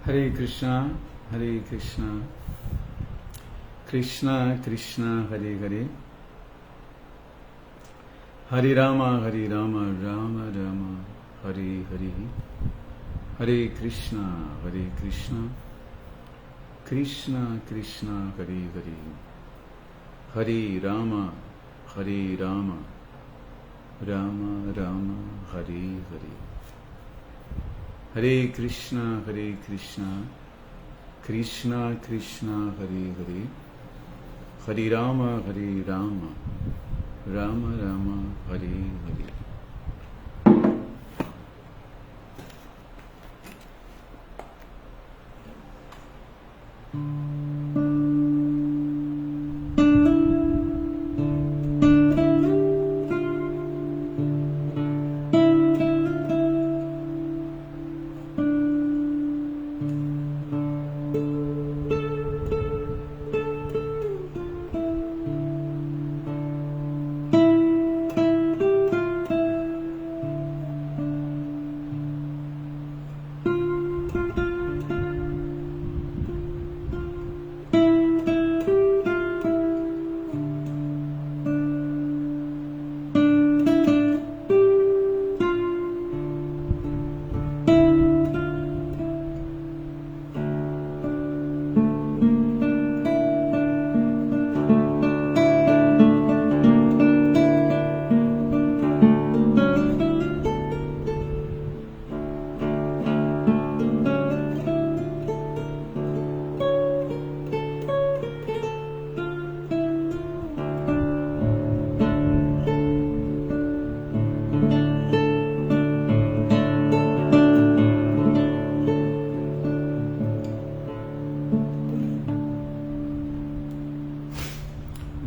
Hare Krishna, Krishna Krishna, Hare Hare, Hare Rama, Rama Rama, Hare Hare, Hare Krishna, Krishna Krishna, Hare Hare, Hare Rama, Rama Rama, Hare Hare, Hare Krishna, Krishna Krishna, Hare Hare, Hare Rama, Rama Rama, Hare Hare.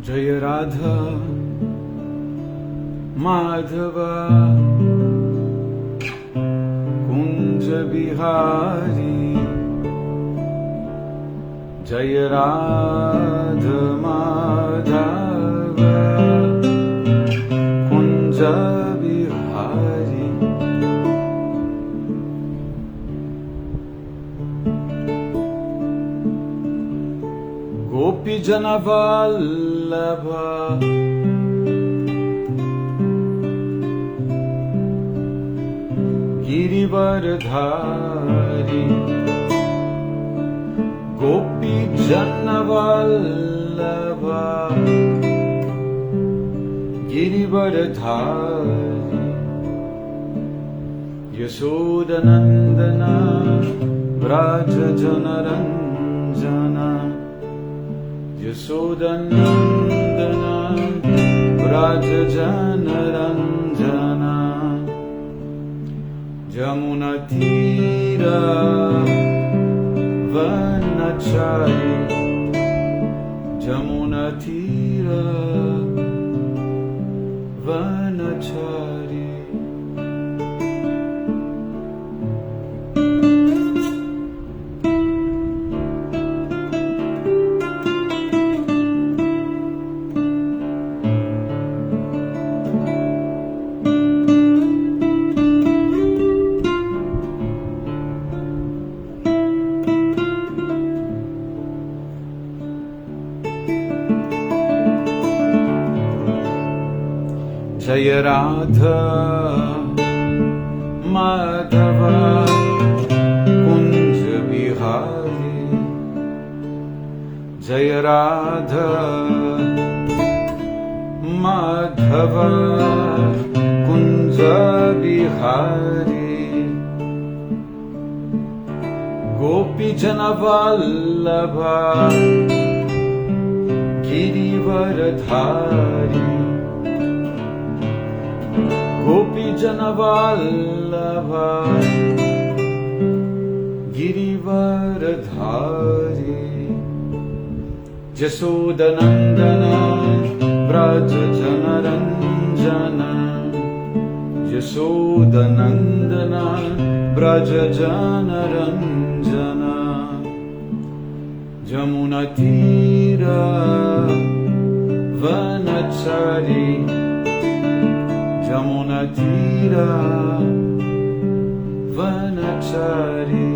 Jaya Radha Madhava Kunja Bihari, Jaya Radha Madhava Kunja Bihari, Gopi Janavallabha Girivardhari, Gopi Janavallabha Girivardhari, Yashodanandana Vraja Janaranjana, Yashodanandana Vraja Janaranjana, Jamuna Tira Vanachari, Jamuna Tira Vanachari. Jaya Radha Madhava Kunja Bihari, Jaya Radha Madhava Kunja Bihari, Gopi Janavallabha Girivardhari, Gopi Janavallabha Girivardhari, Yashodanandana Vraja Janaranjana, Yashodanandana Vraja Janaranjana, Jamuna Tira Vanachari, Jamuna Tira Vanachari,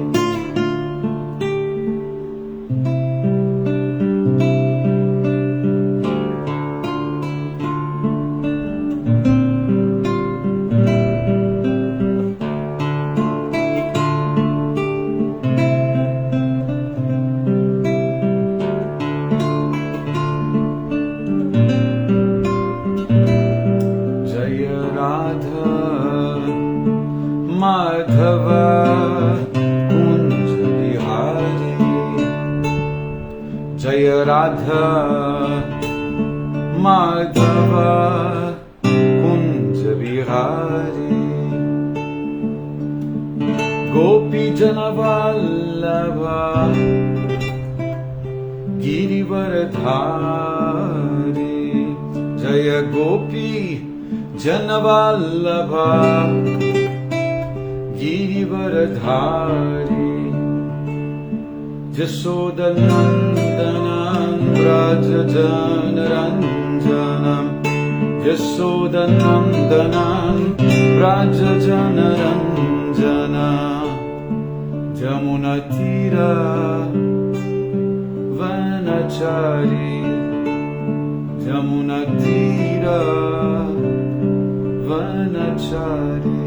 Jaya Radha Madhava Kunja Vihari Gopi Janavallabha Girivaradhari Jaya Gopi Janavallabha Girivaradhari Jasodanandanam Braja Janaranjanam Jasodanandanam Braja Janaranjana Jamunatira Vanachari Jamunatira Vanachari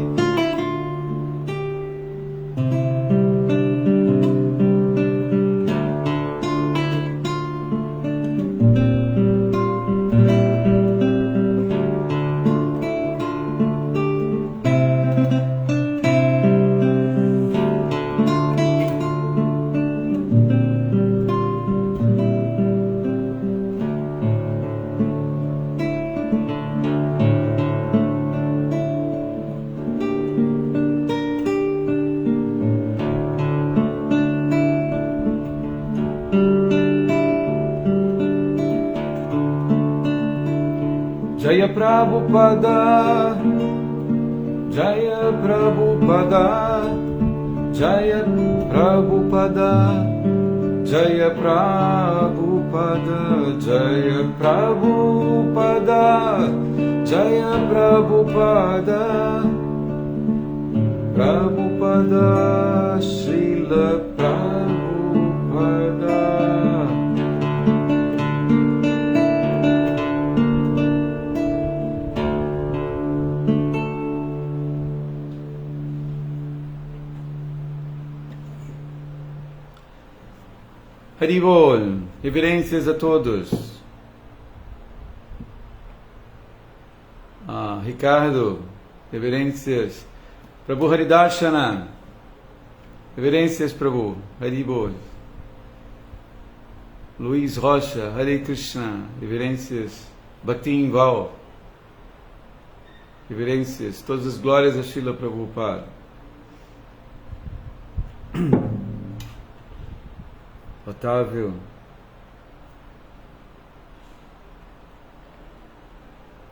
Jaya Prabhupada, Jaya Prabhupada, Jaya Prabhupada, Jaya Prabhupada, Jaya Prabhupada, Jaya Prabhupada, Prabhupada, Srila Prabhupada. Haribol, reverências a todos. Ricardo, reverências. Prabhu Haridarshana, reverências Prabhu, Haribol. Luiz Rocha, Hare Krishna, reverências. Bhakti Val, reverências. Todas as glórias a Srila Prabhupada. Otávio,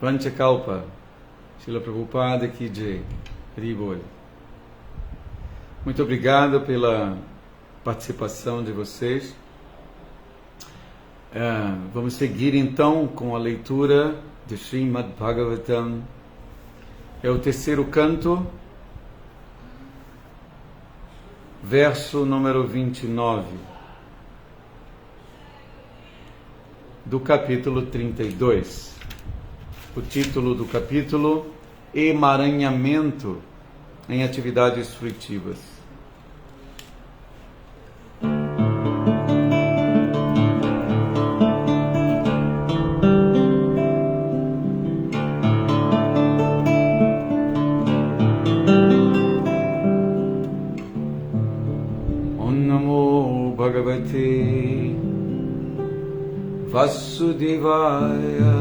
Panchakalpa, Srila Prabhupada Ki Jai, Haribol. Muito obrigado pela participação de vocês. Vamos seguir então com a leitura de Srimad Bhagavatam. É o terceiro canto, verso número 29. Do capítulo 32. O título do capítulo: Emaranhamento em atividades fruitivas. Om Namo Bhagavate Vasudevaya.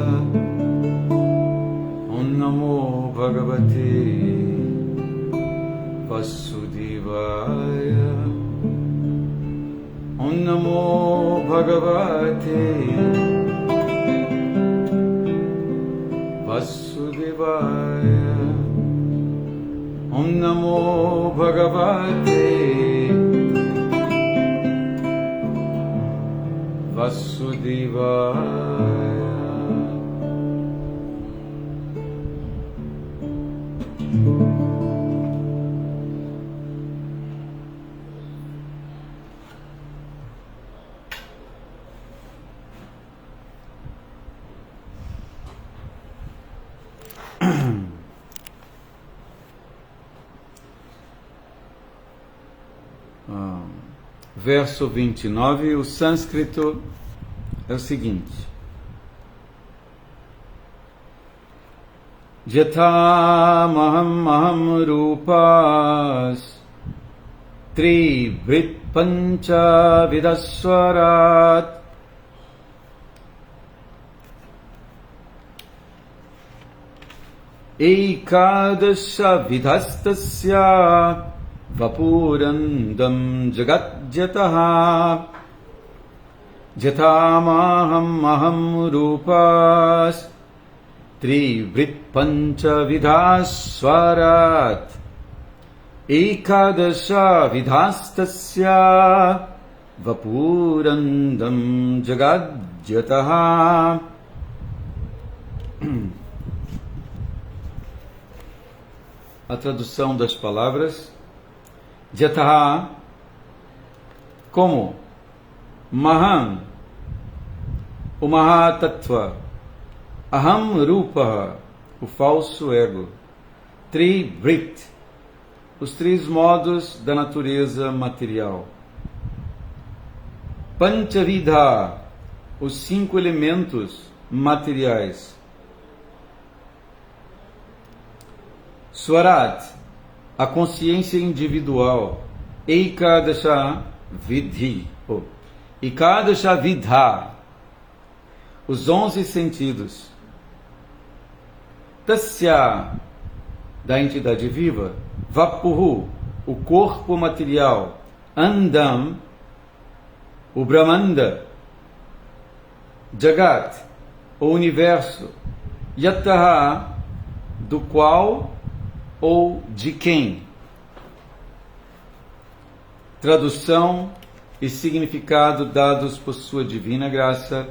Om Namo Bhagavate Vasudevaya. Om Namo Bhagavate Vasudevaya. Om Namo Bhagavate Vasudevaya. Verso 29, o sânscrito é o seguinte: Jatha maham rupas tribhrit pancha vidaswarat Ekadasha vidhastasya vapurandam jagadjataha jatamaham maham rupas trivrit pancha vidhaswarat Ekadasha vidhastasya vapurandam jagadjataha. A tradução das palavras: Jataha, como Maham, o Mahatattva, Aham Rupa, o falso ego, Trivrit, os três modos da natureza material, Panchavidha, os 5 elementos materiais, Swarat, a consciência individual, Ekadasha Vidhi, Ekadasha Vidha, os 11 sentidos, Tasya, da entidade viva, Vapuhu, o corpo material, Andam, o Brahmanda, Jagat, o universo, Yataha, do qual ou de quem. Tradução e significado dados por sua divina graça,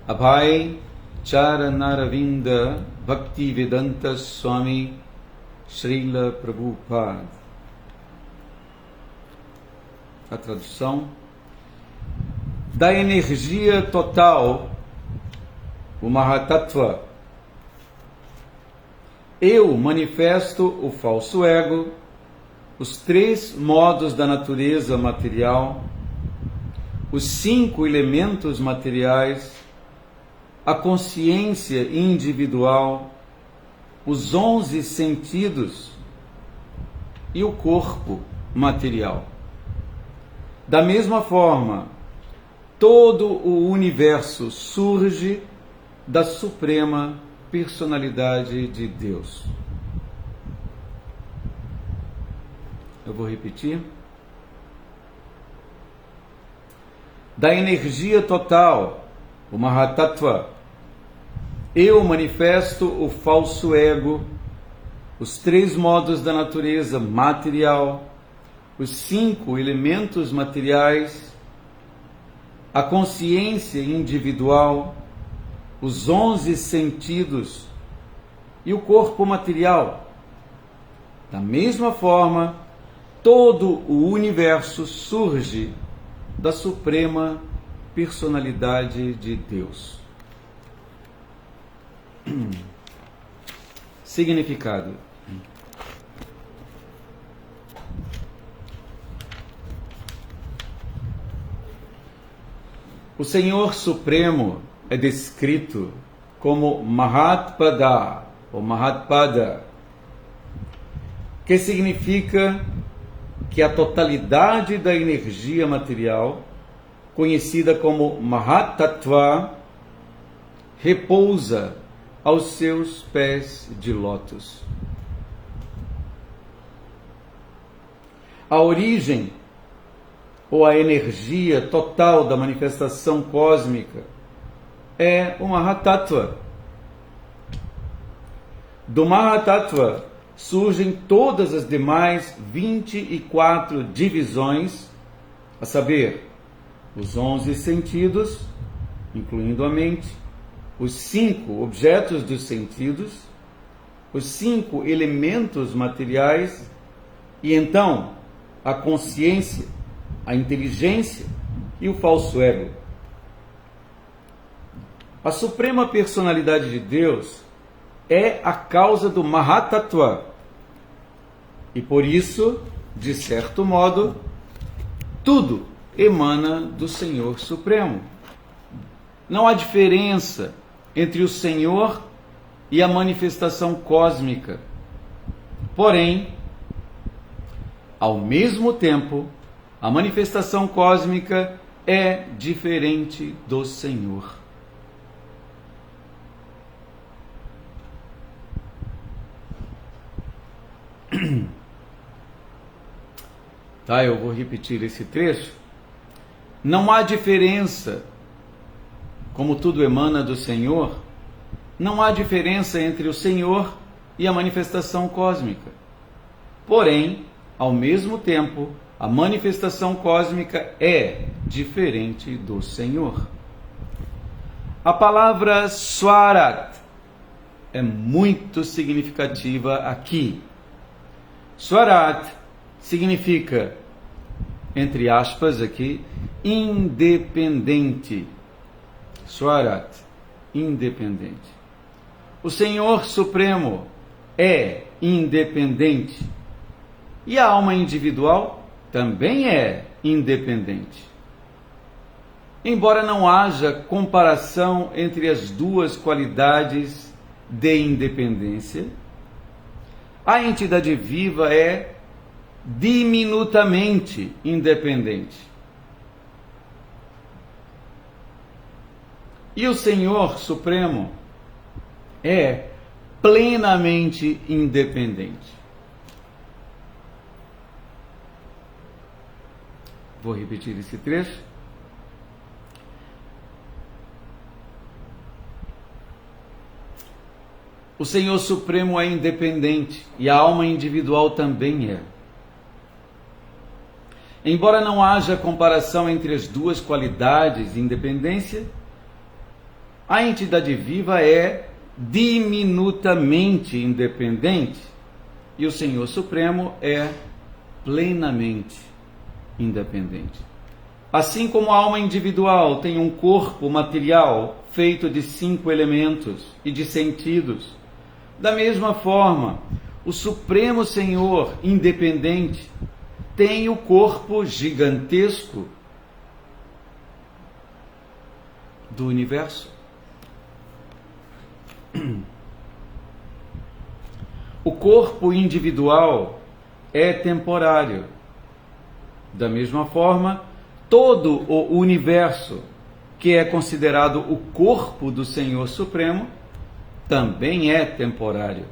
Abhay Charanaravinda Bhaktivedanta Swami Srila Prabhupada. A tradução: da energia total, o Mahatattva, eu manifesto o falso ego, os 3 modos da natureza material, os 5 elementos materiais, a consciência individual, os 11 sentidos e o corpo material. Da mesma forma, todo o universo surge da Suprema Personalidade de Deus. Eu vou repetir. Da energia total, o Mahatattva, eu manifesto o falso ego, os 3 modos da natureza material, os 5 elementos materiais, a consciência individual, os 11 sentidos e o corpo material. Da mesma forma, todo o universo surge da Suprema Personalidade de Deus. Significado: o Senhor Supremo é descrito como Mahatpada, ou Mahatpada, que significa que a totalidade da energia material, conhecida como Mahatattva, repousa aos seus pés de lótus. A origem ou a energia total da manifestação cósmica é o Mahatattva. Do Mahatattva surgem todas as demais 24 divisões, a saber, os 11 sentidos, incluindo a mente, os 5 objetos dos sentidos, os 5 elementos materiais e então a consciência, a inteligência e o falso ego. A Suprema Personalidade de Deus é a causa do Mahatattva e por isso, de certo modo, tudo emana do Senhor Supremo. Não há diferença entre o Senhor e a manifestação cósmica. Porém, ao mesmo tempo, a manifestação cósmica é diferente do Senhor. tá? Eu vou repetir esse trecho. Não há diferença, como tudo emana do Senhor, não há diferença entre o Senhor e a manifestação cósmica. Porém, ao mesmo tempo, a manifestação cósmica é diferente do Senhor. A palavra Swarat é muito significativa aqui. Swarat significa, entre aspas aqui, independente. Swarat, independente. O Senhor Supremo é independente. E a alma individual também é independente. Embora não haja comparação entre as duas qualidades de independência, a entidade viva é diminutamente independente. E o Senhor Supremo é plenamente independente. Vou repetir esse trecho. O Senhor Supremo é independente e a alma individual também é. Embora não haja comparação entre as duas qualidades de independência, a entidade viva é diminutamente independente e o Senhor Supremo é plenamente independente. Assim como a alma individual tem um corpo material feito de 5 elementos e de sentidos, da mesma forma, o Supremo Senhor independente tem o corpo gigantesco do universo. O corpo individual é temporário. Da mesma forma, todo o universo, que é considerado o corpo do Senhor Supremo, também é temporário.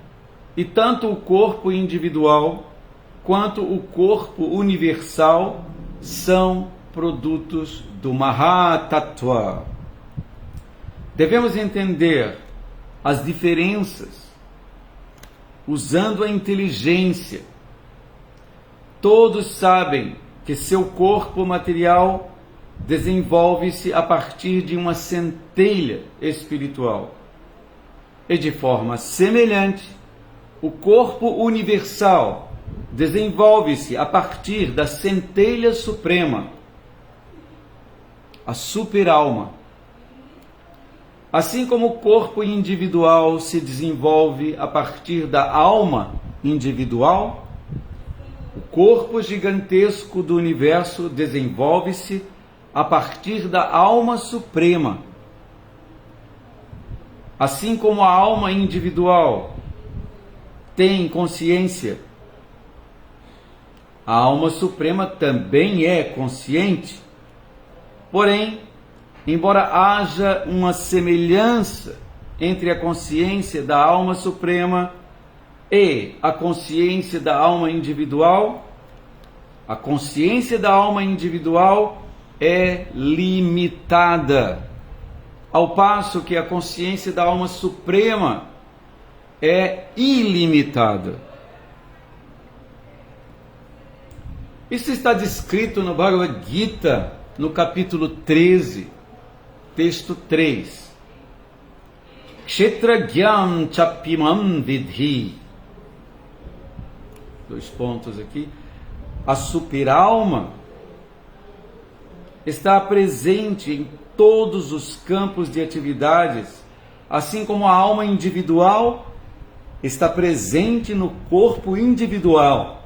E tanto o corpo individual quanto o corpo universal são produtos do Mahatattva. Devemos entender as diferenças usando a inteligência. Todos sabem que seu corpo material desenvolve-se a partir de uma centelha espiritual. E de forma semelhante, o corpo universal desenvolve-se a partir da centelha suprema, a super-alma. Assim como o corpo individual se desenvolve a partir da alma individual, o corpo gigantesco do universo desenvolve-se a partir da alma suprema. Assim como a alma individual tem consciência, a alma suprema também é consciente. Porém, embora haja uma semelhança entre a consciência da alma suprema e a consciência da alma individual, a consciência da alma individual é limitada, ao passo que a consciência da alma suprema é ilimitada. Isso está descrito no Bhagavad Gita, no capítulo 13, texto 3. Kshetragyam chapimam vidhi. 2 pontos aqui. A super-alma está presente em todos os campos de atividades, assim como a alma individual está presente no corpo individual.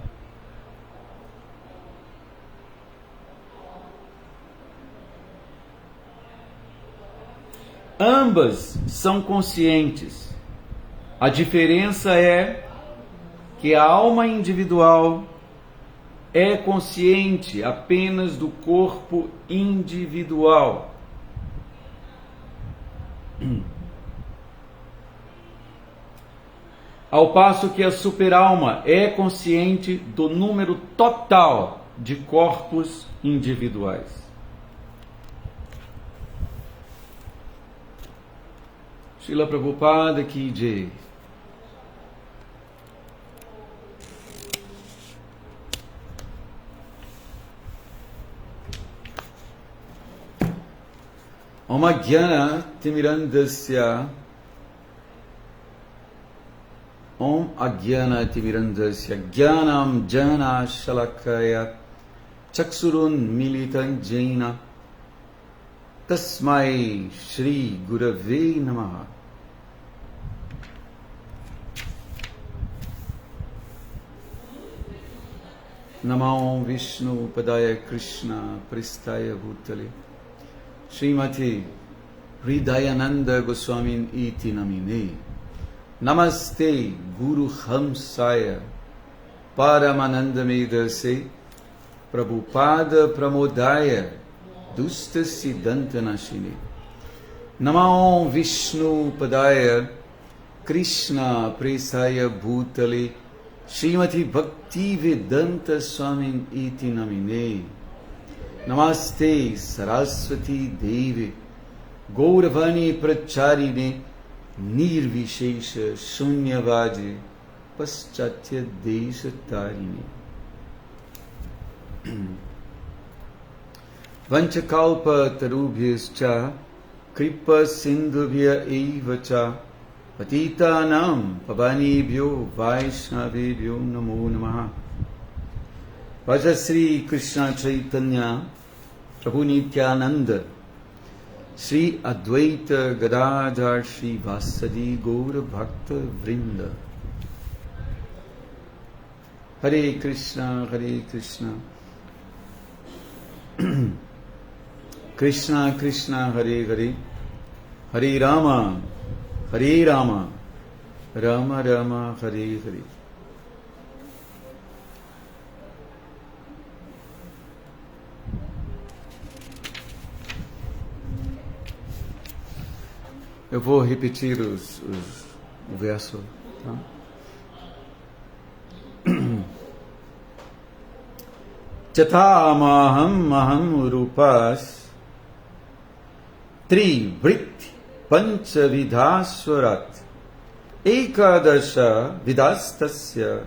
Ambas são conscientes. A diferença é que a alma individual é consciente apenas do corpo individual. Ao passo que a super-alma é consciente do número total de corpos individuais. Srila Prabhupada Ki Jai. Om Ajnana Timirandasya Jnanam Jana Shalakaya Chaksurun Militan Jaina Tasmai Shri Gurave Namaha. Namo Vishnu Padaya Krishna Pristaya Bhutale Srimati Hridayananda Goswamin Iti Namine. Namaste Guru Hamsaya Paramananda Medase Prabhupada Pramodaya Dusta Siddhanta Nashini. Namo Vishnu Padaya Krishna Pristaya Bhutale Srimati Bhakti Vedanta Swamin Iti Namine. Namaste Saraswati Devi Gauravani Pracharine Nirvishesha Shunyavadi Paschatya Desha Tarini. Vanchakalpa Tarubhyascha Kripa Sindhubhya Evacha Patitanam Pavanibhyo Vaishnavibhyo Namo Namaha. Vajasri Krishna Chaitanya Prabhu Nityananda Sri Advaita Gadadhar Sri Vasadi Gaura Bhakta Vrinda. Hare Krishna, Hare Krishna, Krishna Krishna, Hare Hare, Hare Rama, Hare Rama, Rama Rama, Hare Hare. Eu vou repetir o verso. Tá? Chata maham rupas trivrit panchavidhaswarat ekadasha vidastasya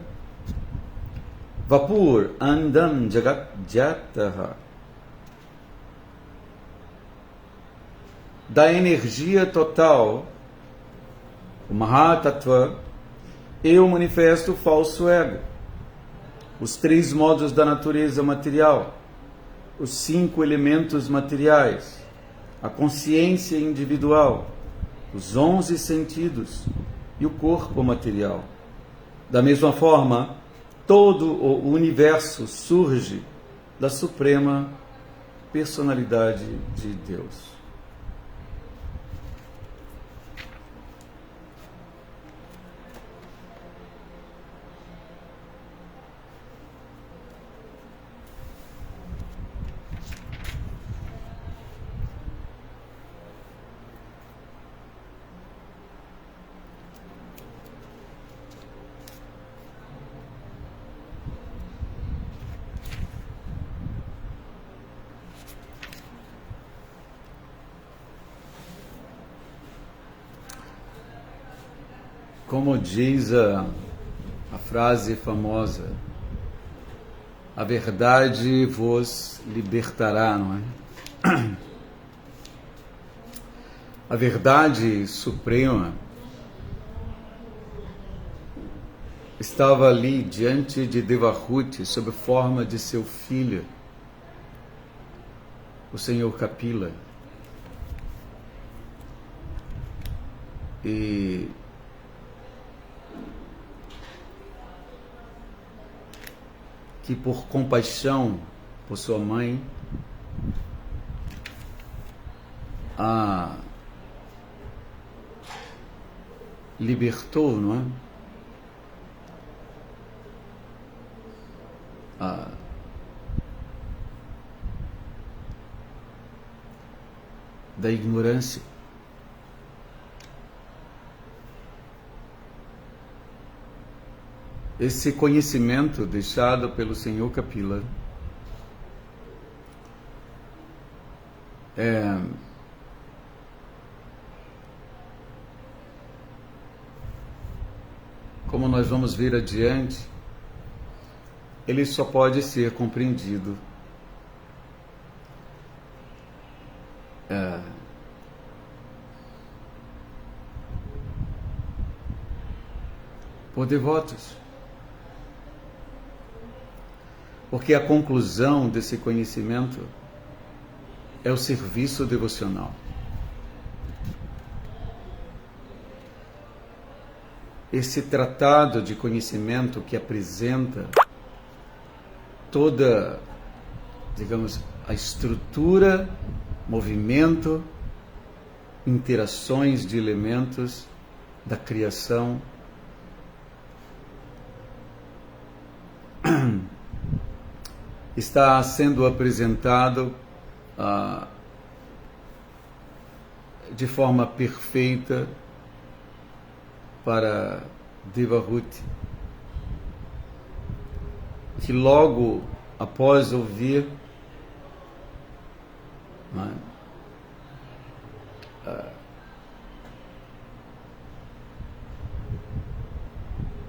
vapur andam jagat jataha. Da energia total, o Mahatattva, eu manifesto o falso ego, os 3 modos da natureza material, os 5 elementos materiais, a consciência individual, os 11 sentidos e o corpo material. Da mesma forma, todo o universo surge da suprema personalidade de Deus. Como diz a frase famosa, a verdade vos libertará, não é? A verdade suprema estava ali diante de Devahuti sob forma de seu filho, o Senhor Kapila. E que por compaixão por sua mãe a libertou, não é? Da ignorância. Esse conhecimento deixado pelo Senhor Kapila Como nós vamos ver adiante, ele só pode ser compreendido por devotos. Porque a conclusão desse conhecimento é o serviço devocional. Esse tratado de conhecimento que apresenta toda, digamos, a estrutura, movimento, interações de elementos da criação, está sendo apresentado de forma perfeita para Devahuti, que logo após ouvir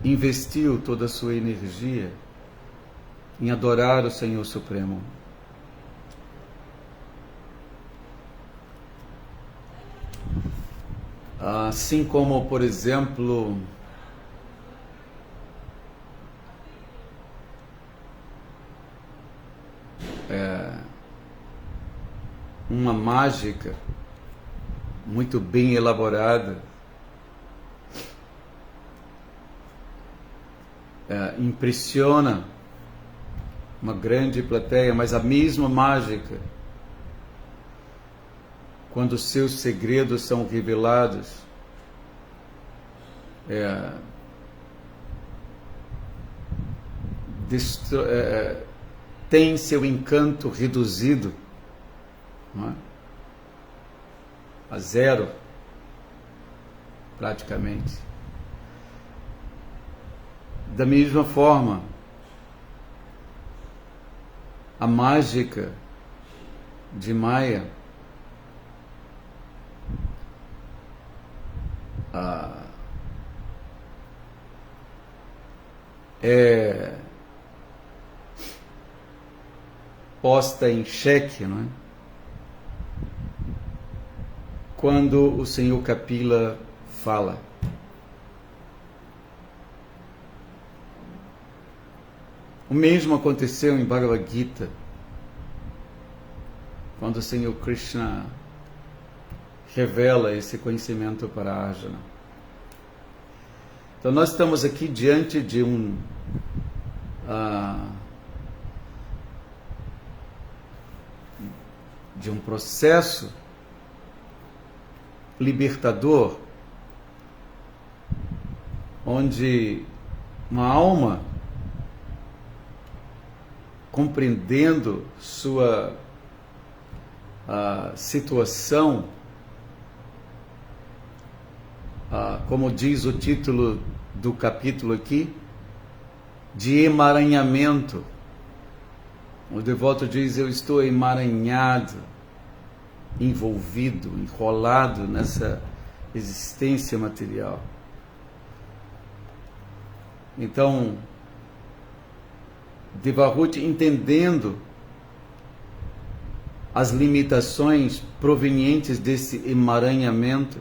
investiu toda a sua energia em adorar o Senhor Supremo. Assim como, por exemplo, uma mágica muito bem elaborada impressiona uma grande plateia, mas a mesma mágica, quando seus segredos são revelados, tem seu encanto reduzido, não é? A zero, praticamente. Da mesma forma, a mágica de Maya é posta em xeque, não é? Quando o Senhor Kapila fala. O mesmo aconteceu em Bhagavad Gita, quando o Senhor Krishna revela esse conhecimento para Arjuna. Então nós estamos aqui diante de um processo libertador, onde uma alma, compreendendo sua situação, como diz o título do capítulo aqui, de emaranhamento. O devoto diz: eu estou emaranhado, envolvido, enrolado nessa existência material. Então, Devahuti, entendendo as limitações provenientes desse emaranhamento,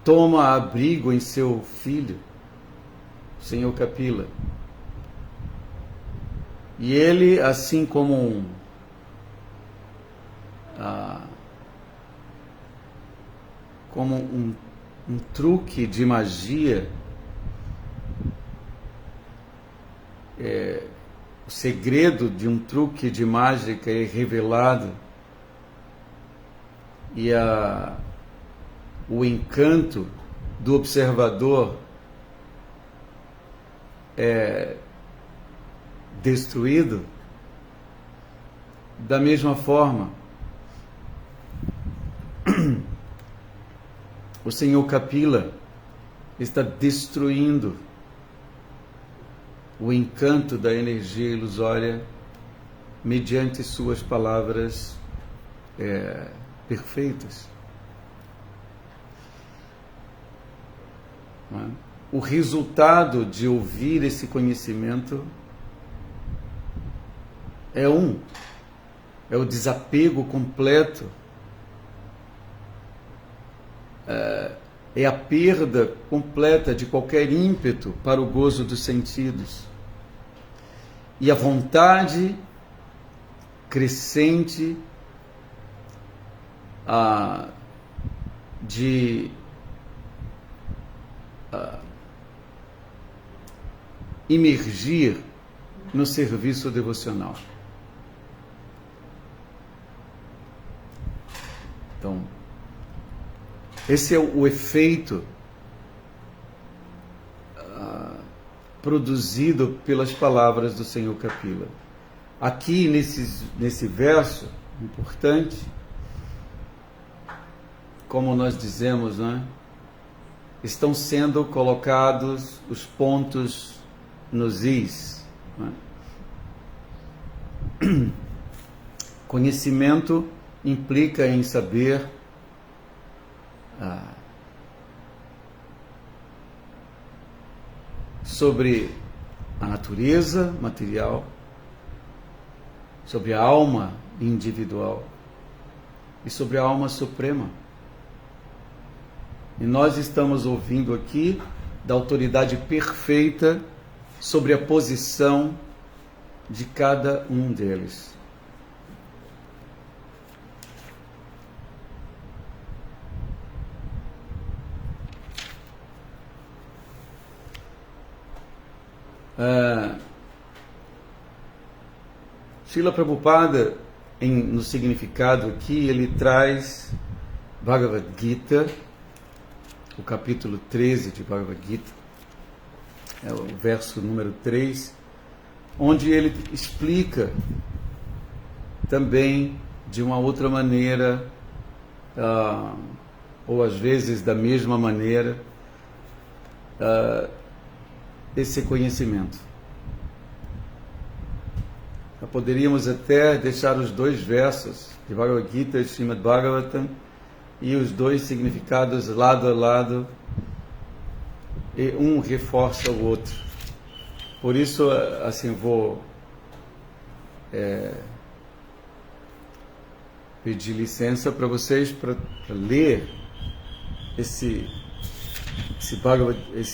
toma abrigo em seu filho, Senhor Kapila. E ele, assim como um truque de magia, o segredo de um truque de mágica é revelado, e o encanto do observador é destruído. Da mesma forma, o Senhor Kapila está destruindo o encanto da energia ilusória mediante suas palavras perfeitas. Não é? O resultado de ouvir esse conhecimento é o desapego completo, é a perda completa de qualquer ímpeto para o gozo dos sentidos e a vontade crescente de imergir no serviço devocional. Então, esse é o efeito produzido pelas palavras do Senhor Kapila. Aqui, nesse verso importante, como nós dizemos, né, estão sendo colocados os pontos nos is. Né? Conhecimento implica em saber sobre a natureza material, sobre a alma individual e sobre a alma suprema. E nós estamos ouvindo aqui da autoridade perfeita sobre a posição de cada um deles. Srila Prabhupada, no significado aqui, ele traz Bhagavad Gita, o capítulo 13 de Bhagavad Gita, é o verso número 3, onde ele explica também de uma outra maneira, ou às vezes da mesma maneira, esse conhecimento. Poderíamos até deixar os dois versos de Bhagavad Gita e Srimad Bhagavatam e os dois significados lado a lado, e um reforça o outro. Por isso, assim, vou pedir licença para vocês para ler esse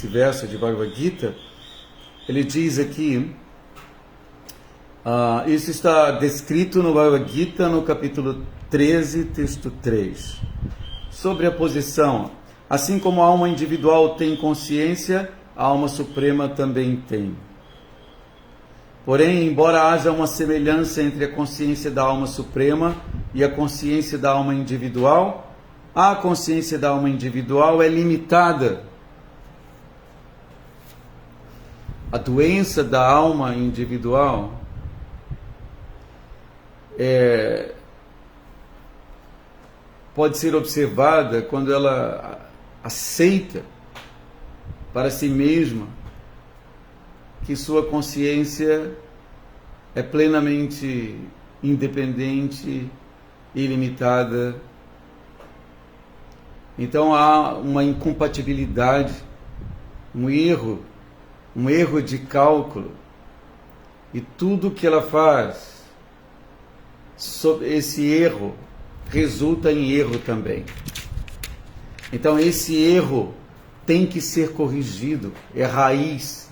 verso de Bhagavad Gita. Ele diz aqui, isso está descrito no Bhagavad Gita, no capítulo 13, texto 3. Sobre a posição, assim como a alma individual tem consciência, a alma suprema também tem. Porém, embora haja uma semelhança entre a consciência da alma suprema e a consciência da alma individual, a consciência da alma individual é limitada. A doença da alma individual pode ser observada quando ela aceita para si mesma que sua consciência é plenamente independente e ilimitada. Então há uma incompatibilidade, um erro de cálculo, e tudo que ela faz sobre esse erro resulta em erro também. Então esse erro tem que ser corrigido, é a raiz,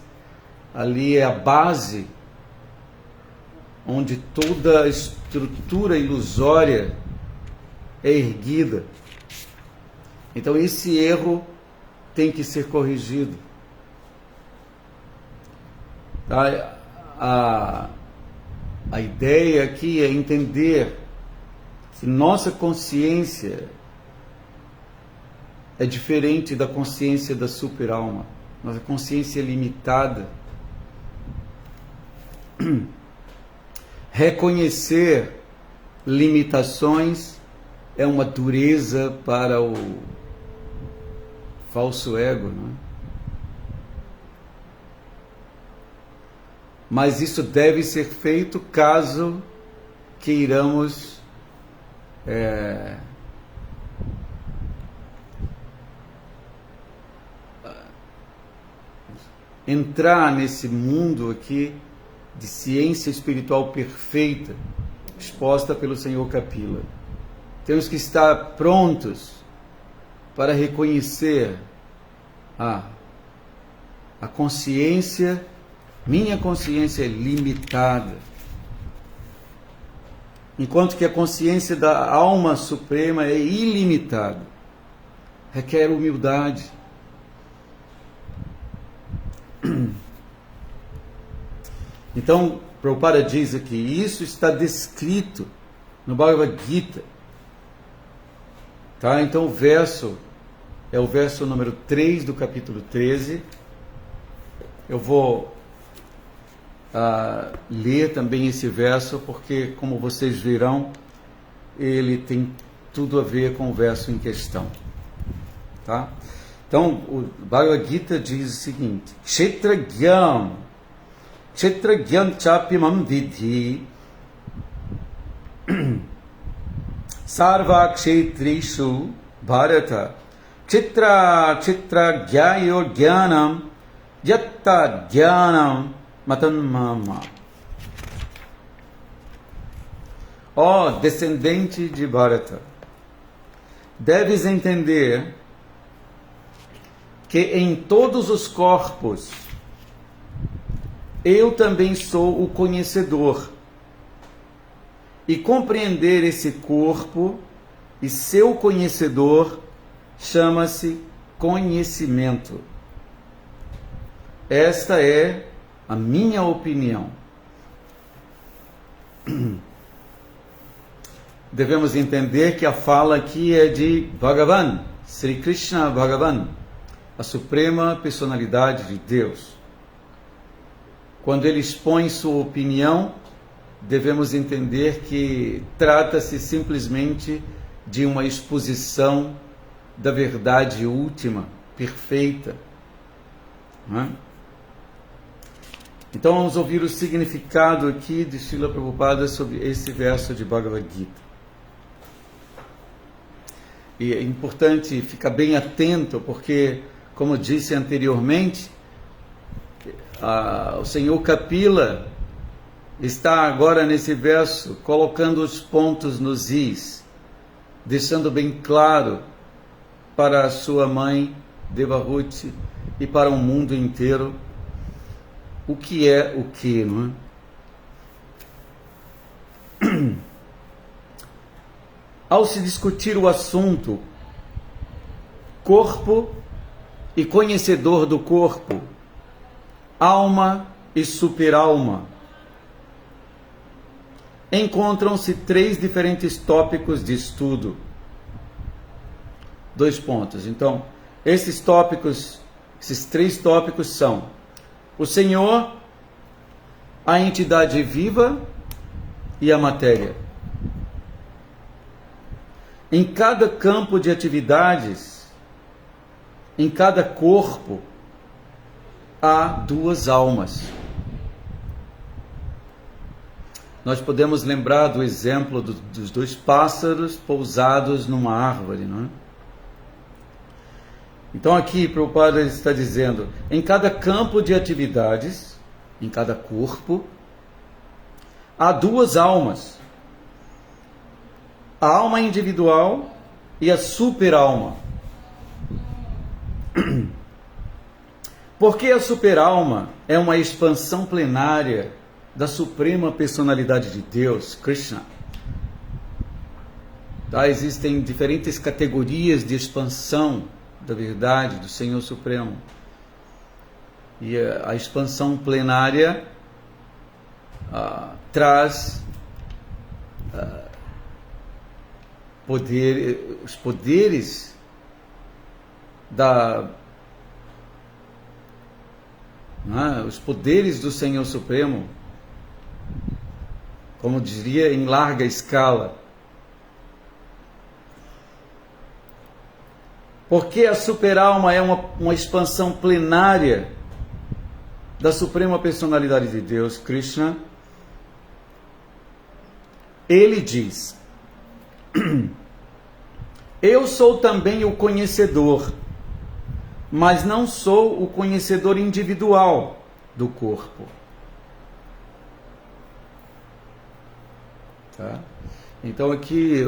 ali é a base onde toda a estrutura ilusória é erguida. Então esse erro tem que ser corrigido. A ideia aqui é entender que nossa consciência é diferente da consciência da super-alma. Nossa consciência é limitada. Reconhecer limitações é uma dureza para o falso ego, não é? Mas isso deve ser feito caso queiramos entrar nesse mundo aqui de ciência espiritual perfeita, exposta pelo Senhor Kapila. Temos que estar prontos para reconhecer a consciência. Minha consciência é limitada, enquanto que a consciência da alma suprema é ilimitada. Requer humildade. Então, Prabhupada diz aqui, isso está descrito no Bhagavad Gita. Tá? Então o verso é o verso número 3 do capítulo 13. Eu vou ler também esse verso, porque, como vocês verão, ele tem tudo a ver com o verso em questão. Tá? Então, o Bhagavad Gita diz o seguinte: Kshetragyam chapimam vidhi sarva kshetrishu bharata chitra gyayo gyanam yatta gyanam matanmama. Ó descendente de Bharata, deves entender que em todos os corpos eu também sou o conhecedor. E compreender esse corpo e seu conhecedor chama-se conhecimento. Esta é a minha opinião. Devemos entender que a fala aqui é de Bhagavan, Sri Krishna Bhagavan, a suprema personalidade de Deus. Quando ele expõe sua opinião, devemos entender que trata-se simplesmente de uma exposição da verdade última, perfeita. Não é? Então vamos ouvir o significado aqui de Srila Prabhupada sobre esse verso de Bhagavad Gita. E é importante ficar bem atento, porque, como disse anteriormente, o Senhor Kapila está agora nesse verso colocando os pontos nos is, deixando bem claro para a sua mãe Devahuti e para o mundo inteiro o que é o que, não é? Ao se discutir o assunto corpo e conhecedor do corpo, alma e superalma, encontram-se 3 diferentes tópicos de estudo. 2 pontos. Então, esses 3 tópicos são o Senhor, a entidade viva e a matéria. Em cada campo de atividades, em cada corpo, há 2 almas. Nós podemos lembrar do exemplo dos 2 pássaros pousados numa árvore, não é? Então aqui Prabhupada está dizendo, em cada campo de atividades, em cada corpo, há 2 almas. A alma individual e a superalma. Porque a superalma é uma expansão plenária da suprema personalidade de Deus, Krishna. Tá? Existem diferentes categorias de expansão da verdade do Senhor Supremo. E a expansão plenária traz os poderes os poderes do Senhor Supremo, como diria, em larga escala. Porque a superalma é uma expansão plenária da suprema personalidade de Deus, Krishna. Ele diz: eu sou também o conhecedor, mas não sou o conhecedor individual do corpo. Tá? Então aqui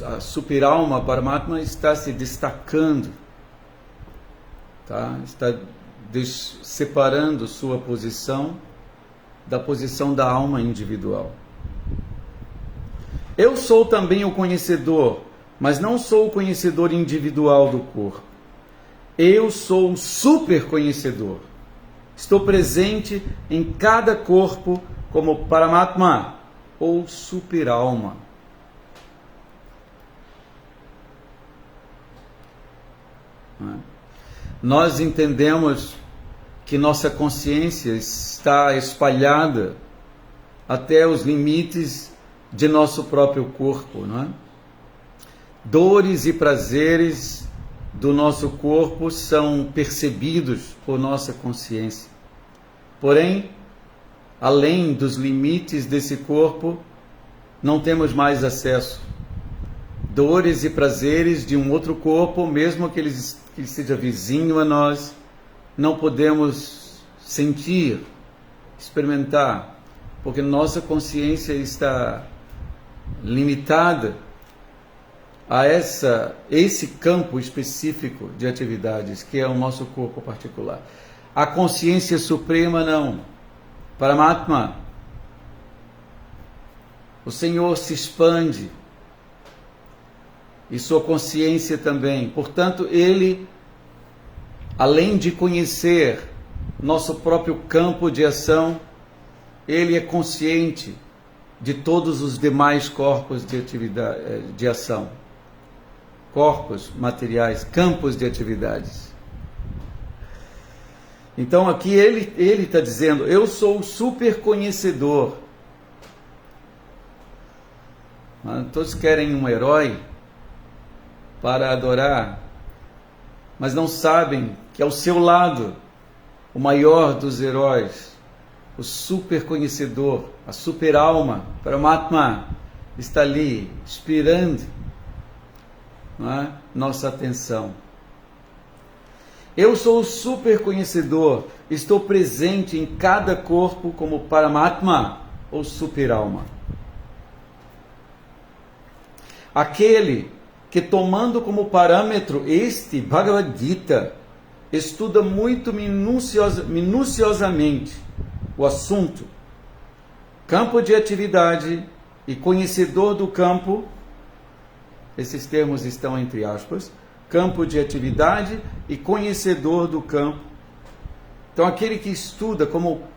a superalma Paramatma está se destacando, tá? Está separando sua posição da posição da alma individual. Eu sou também o conhecedor, mas não sou o conhecedor individual do corpo. Eu sou o super conhecedor. Estou presente em cada corpo como Paramatma ou superalma. Nós entendemos que nossa consciência está espalhada até os limites de nosso próprio corpo, não é? Dores e prazeres do nosso corpo são percebidos por nossa consciência. Porém, além dos limites desse corpo, não temos mais acesso. Dores e prazeres de um outro corpo, mesmo que ele seja vizinho a nós, não podemos sentir, experimentar, porque nossa consciência está limitada a esse campo específico de atividades, que é o nosso corpo particular. A consciência suprema não. Paramatma, o Senhor se expande e sua consciência também. Portanto, Ele, além de conhecer nosso próprio campo de ação, Ele é consciente de todos os demais corpos de atividade, de ação. Corpos materiais, campos de atividades. Então aqui ele está dizendo: eu sou o super conhecedor. Todos querem um herói para adorar, mas não sabem que ao seu lado, o maior dos heróis, o super conhecedor, a super alma, Paramatma, está ali, inspirando, não é? Nossa atenção. Eu sou o super conhecedor, estou presente em cada corpo como Paramatma ou super alma. Aquele que, tomando como parâmetro este Bhagavad Gita, estuda muito minuciosamente o assunto, campo de atividade e conhecedor do campo. Esses termos estão entre aspas, campo de atividade e conhecedor do campo. Então aquele que estuda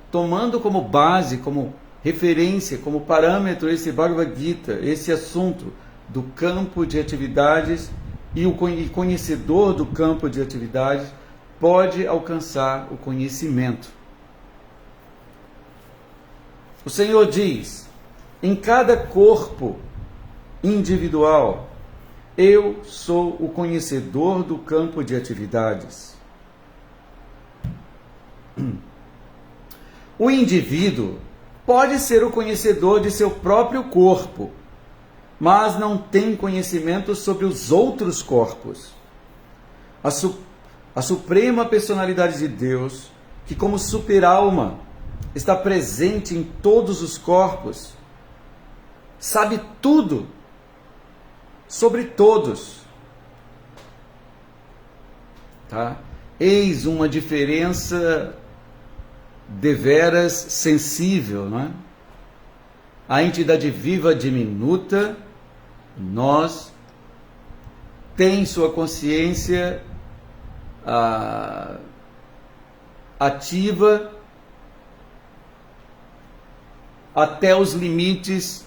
tomando como base, como referência, como parâmetro esse Bhagavad Gita, esse assunto do campo de atividades e o conhecedor do campo de atividades, pode alcançar o conhecimento. O Senhor diz: em cada corpo individual, eu sou o conhecedor do campo de atividades. O indivíduo pode ser o conhecedor de seu próprio corpo, mas não tem conhecimento sobre os outros corpos. A suprema personalidade de Deus, que como superalma está presente em todos os corpos, sabe tudo sobre todos. Tá? Eis uma diferença deveras sensível, não é? A entidade viva diminuta, nós, tem sua consciência ativa até os limites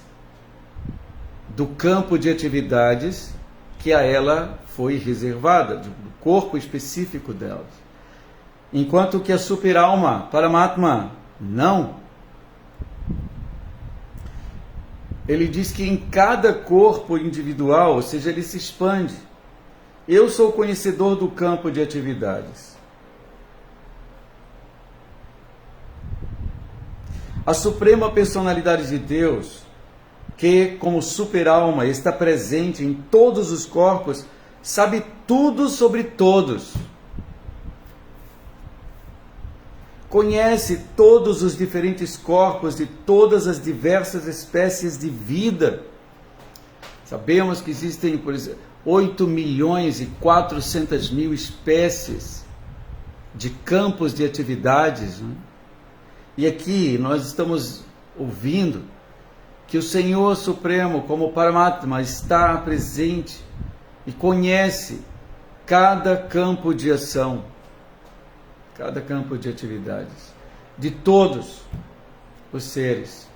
do campo de atividades que a ela foi reservada, do corpo específico delas. Enquanto que a superalma, Paramatma, não. Ele diz que em cada corpo individual, ou seja, ele se expande. Eu sou o conhecedor do campo de atividades. A suprema personalidade de Deus que, como super-alma, está presente em todos os corpos, sabe tudo sobre todos. Conhece todos os diferentes corpos de todas as diversas espécies de vida. Sabemos que existem, por exemplo, 8.400.000 espécies de campos de atividades, né? E aqui nós estamos ouvindo que o Senhor Supremo, como Paramatma, está presente e conhece cada campo de ação, cada campo de atividades, de todos os seres.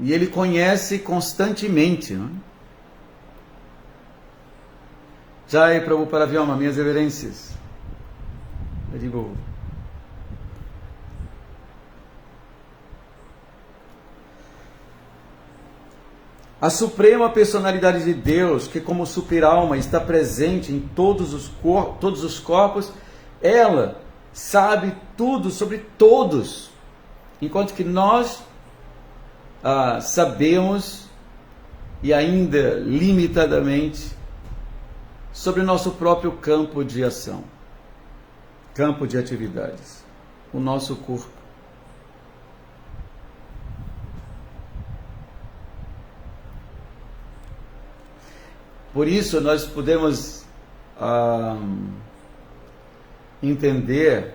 E Ele conhece constantemente, não é? Jai Prabhupada Vyoma, minhas reverências. Haribo. A suprema personalidade de Deus, que como super-alma está presente em todos os corpos, ela sabe tudo sobre todos, enquanto que nós sabemos, e ainda limitadamente, sobre o nosso próprio campo de ação, campo de atividades, o nosso corpo. Por isso nós podemos entender,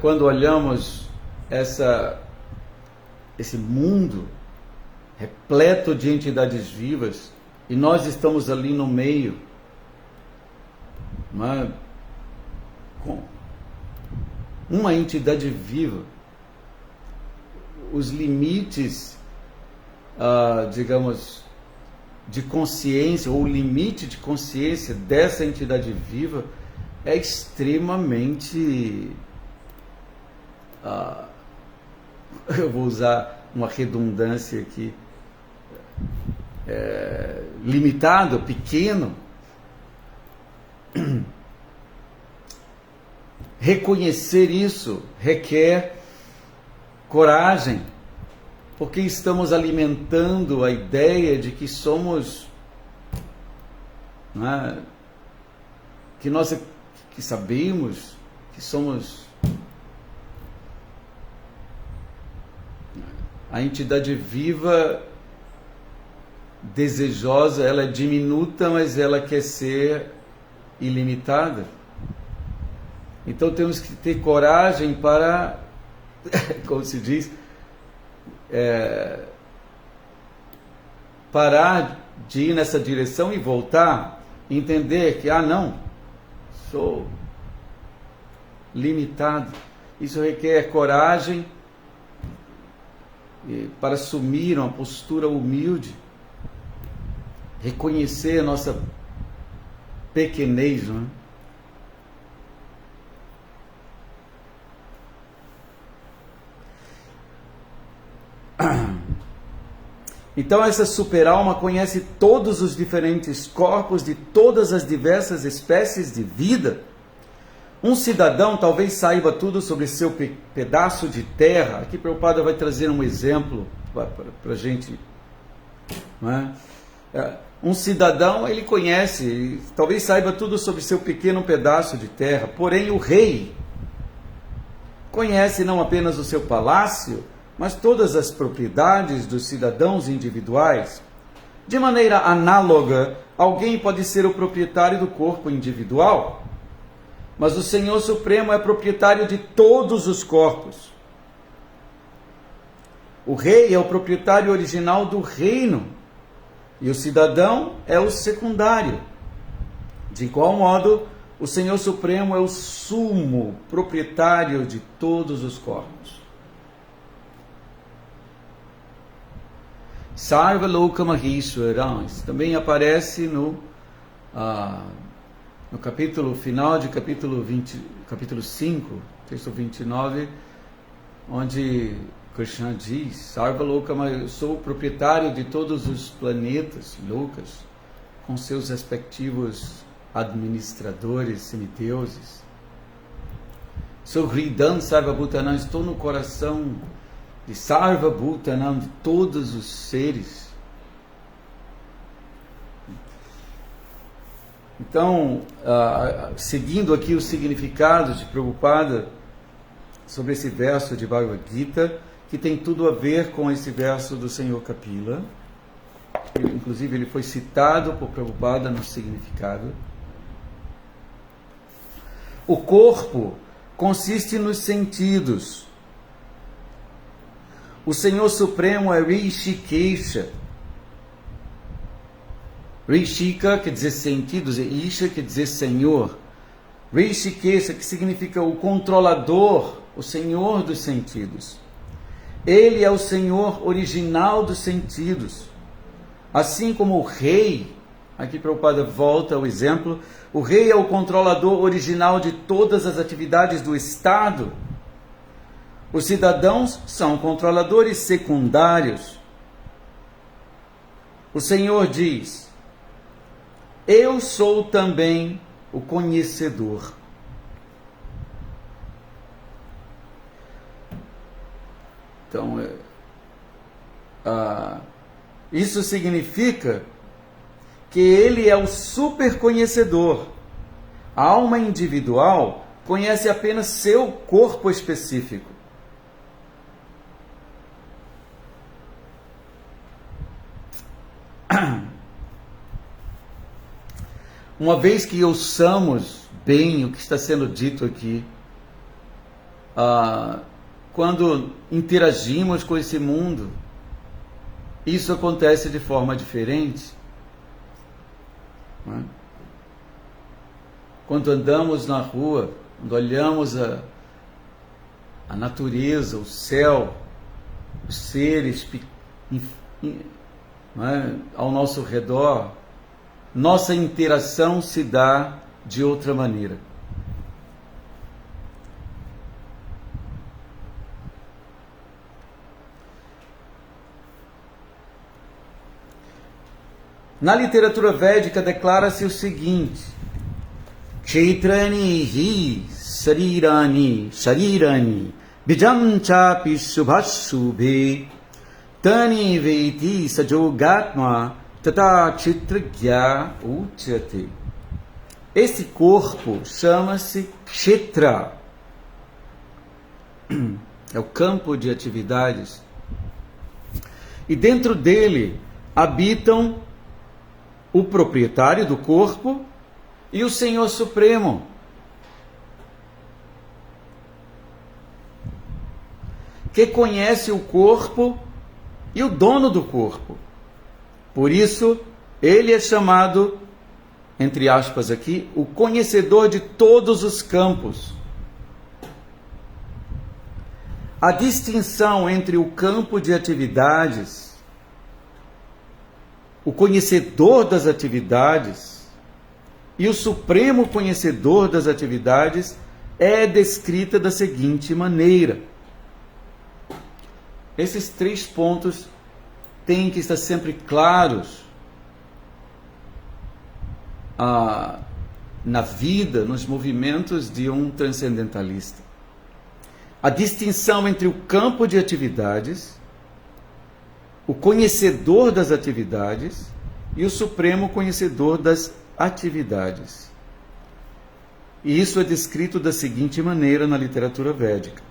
quando olhamos esse mundo repleto de entidades vivas, e nós estamos ali no meio, não é? Com uma entidade viva, os limites, digamos, de consciência, ou o limite de consciência dessa entidade viva é extremamente, eu vou usar uma redundância aqui, limitado, pequeno. Reconhecer isso requer coragem, porque estamos alimentando a ideia de que somos, né, que sabemos que somos a entidade viva desejosa. Ela é diminuta, mas ela quer ser ilimitada. Então temos que ter coragem para, como se diz, parar de ir nessa direção e voltar, entender que, não, sou limitado. Isso requer coragem para assumir uma postura humilde, reconhecer a nossa pequenez, não é? Então essa super-alma conhece todos os diferentes corpos de todas as diversas espécies de vida. Um cidadão talvez saiba tudo sobre seu pedaço de terra. Aqui Prabhupada vai trazer um exemplo para a gente, não é? Um cidadão, ele conhece, talvez saiba tudo sobre seu pequeno pedaço de terra. Porém o rei conhece não apenas o seu palácio, mas todas as propriedades dos cidadãos individuais. De maneira análoga, alguém pode ser o proprietário do corpo individual, mas o Senhor Supremo é proprietário de todos os corpos. O rei é o proprietário original do reino, e o cidadão é o secundário. De igual modo, o Senhor Supremo é o sumo proprietário de todos os corpos. Sarva Loka Maheshwara, isso também aparece no capítulo final de capítulo 5, texto 29, onde Krishna diz: Sarva Loka Maheshwara, eu sou o proprietário de todos os planetas, lokas, com seus respectivos administradores, semideuses. Sou Hridam Sarvabhutanam, estou no coração de Sarvabhutanam, de todos os seres. Então, seguindo aqui o significado de Prabhupada sobre esse verso de Bhagavad Gita, que tem tudo a ver com esse verso do Senhor Kapila. Inclusive, ele foi citado por Prabhupada no significado. O corpo consiste nos sentidos. O Senhor Supremo é Rishikesha. Rishika quer dizer sentidos, e Isha quer dizer Senhor. Rishikesha, que significa o controlador, o Senhor dos sentidos. Ele é o Senhor original dos sentidos. Assim como o rei, aqui Prabhupada volta ao exemplo, o rei é o controlador original de todas as atividades do Estado. Os cidadãos são controladores secundários. O Senhor diz: eu sou também o conhecedor. Então, isso significa que ele é o super conhecedor. A alma individual conhece apenas seu corpo específico. Uma vez que ouçamos bem o que está sendo dito aqui, quando interagimos com esse mundo, isso acontece de forma diferente. Não é? Quando andamos na rua, quando olhamos a natureza, o céu, os seres não é? Ao nosso redor, nossa interação se dá de outra maneira. Na literatura védica declara-se o seguinte: Kshetrani hi sharirani bijam chapi subhashubhe tani veti sajogatma tata kshetragya uchyate. Esse corpo chama-se Kshetra. É o campo de atividades. E dentro dele habitam o proprietário do corpo e o Senhor Supremo. Que conhece o corpo e o dono do corpo. Por isso, ele é chamado, entre aspas aqui, o conhecedor de todos os campos. A distinção entre o campo de atividades, o conhecedor das atividades e o supremo conhecedor das atividades é descrita da seguinte maneira. Esses 3 pontos têm que estar sempre claros na vida, nos movimentos de um transcendentalista. A distinção entre o campo de atividades, o conhecedor das atividades e o supremo conhecedor das atividades. E isso é descrito da seguinte maneira na literatura védica.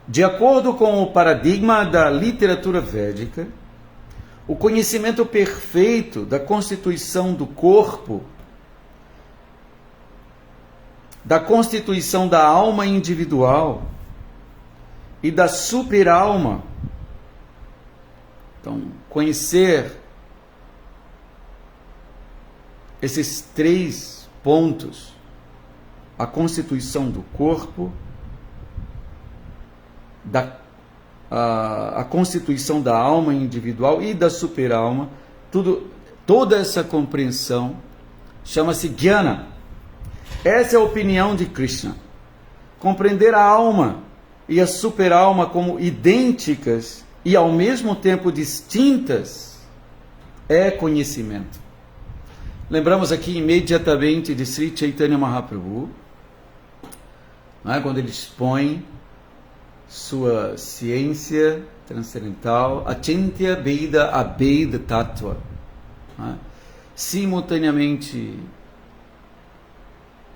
De acordo com o paradigma da literatura védica, o conhecimento perfeito da constituição do corpo, da constituição da alma individual e da superalma. Então, conhecer esses 3 pontos, a constituição do corpo, a constituição da alma individual e da superalma, toda essa compreensão chama-se Jnana. Essa é a opinião de Krishna. Compreender a alma e a superalma como idênticas e ao mesmo tempo distintas é conhecimento. Lembramos aqui imediatamente de Sri Chaitanya Mahaprabhu, não é? Quando ele expõe sua ciência transcendental, Achintya Veda Abheda Tattva, não é? Simultaneamente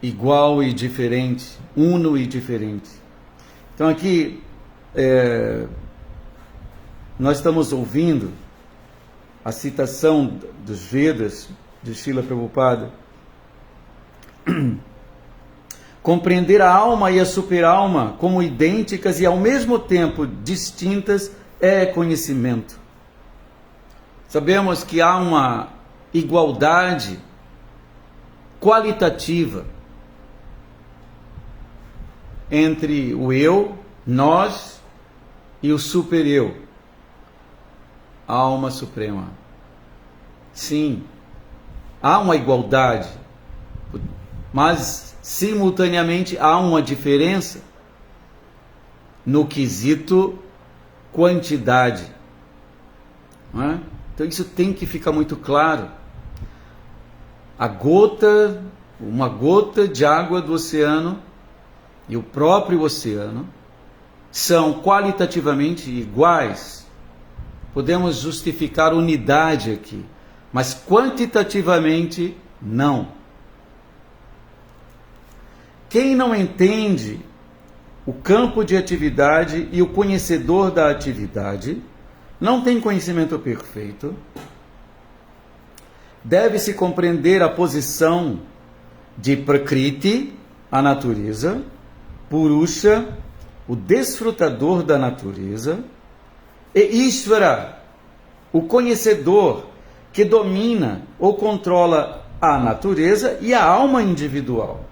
igual e diferente, uno e diferente. Então aqui nós estamos ouvindo a citação dos Vedas de Srila Prabhupada. Compreender a alma e a superalma como idênticas e ao mesmo tempo distintas é conhecimento. Sabemos que há uma igualdade qualitativa entre o eu, nós e o super-eu, a alma suprema. Sim, há uma igualdade, mas simultaneamente há uma diferença no quesito quantidade. Não é? Então isso tem que ficar muito claro. Uma gota de água do oceano e o próprio oceano são qualitativamente iguais. Podemos justificar unidade aqui, mas quantitativamente não. Quem não entende o campo de atividade e o conhecedor da atividade não tem conhecimento perfeito. Deve-se compreender a posição de Prakriti, a natureza, Purusha, o desfrutador da natureza, e Ishvara, o conhecedor que domina ou controla a natureza e a alma individual.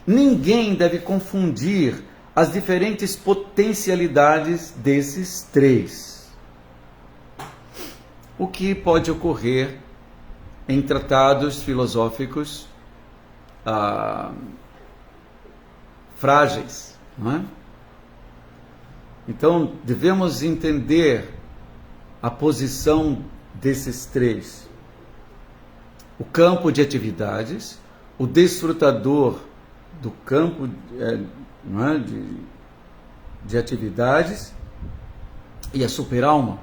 Ninguém deve confundir as diferentes potencialidades desses três. O que pode ocorrer em tratados filosóficos frágeis, não é? Então, devemos entender a posição desses três. O campo de atividades, o desfrutador do campo não é? de atividades e a superalma.